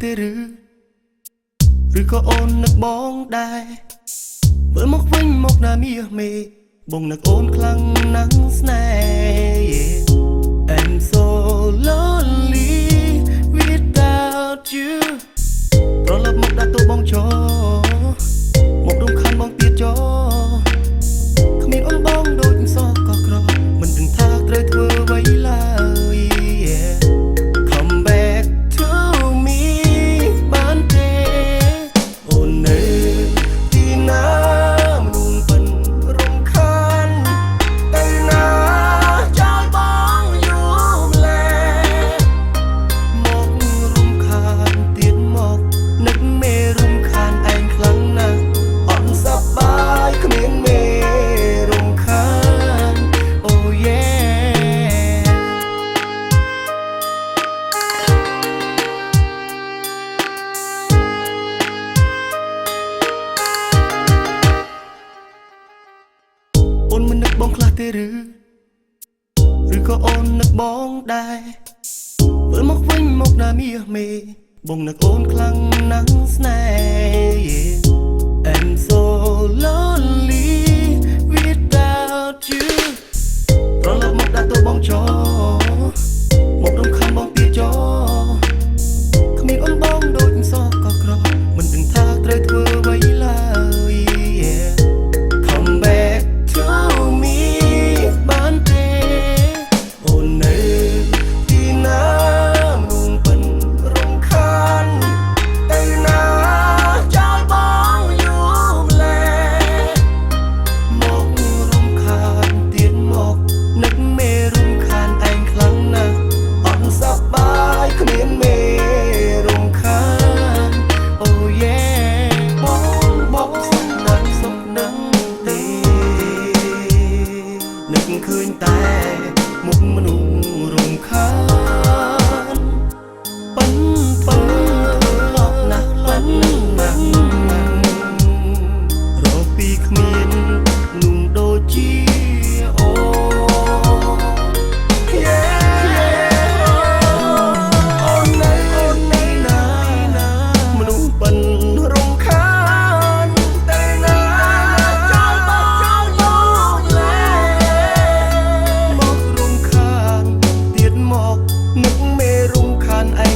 ទេឬក៏អូននឹកបងដែរមើលមកវិញមកណាមាសមេបងនឹកអូនខ្លាំងណាស់ស្នេហ៍ I'm so lonely without you ប្រឡប់មកដាក់ទូបងចោមករំខានបងទៀតចោគ្មានអូនបងដូចសោះក៏ក្រមិនដឹងថាត្រូវធ្វើអ្វីឡើយ Come back to me បានទេអូននៅទីណាមនុស្សពិនរំខានទៅណាចោលបងយូរម្ល៉េះមករំខានទៀតមកនឹកមេរំខានឯងខ្លាំងណាស់អត់សប្បាយគ្មានមេរំខាន Oh yeah អូនមិននឹកបងខ្លះទេឬក៏អូននឹកបងដែរមើលមកវិញមកណាមាសមេបងនឹកអូនខ្លាំងណាស់ស្នេហ៍ I'm so lonely without you ប្រឡប់មកដាក់ទូបងចោមករំខានបងទៀតចោគ្មានអូនបងដូចសោះក៏ក្រមិនដឹងថាត្រូវធ្វើអ្វីឡើយ Come back to me បានទេអូននៅទីណាមនុស្សពិនរំខានទៅណាចោលបងយូរម្ល៉េះមករំខានទៀតមកនឹកមេរំខានឯងខ្លាំងណាស់អត់សប្បាយគ្មានមេរំខាន Oh yeah បងសុខណាស់សុខណាស់ទេនឹកឃើញតែមុខមនុស្សរំខានប៉ិនឡប់ណាស់ប៉ិនណាស់រកពីគ្មានนุ่มដូចជាអូអូននៅណាមនុស្សប៉ិនរំខានទៅណាចោលបងចោលយូរម្ល៉េះមករំខានទៀតមកនឹកមេរំខានឯង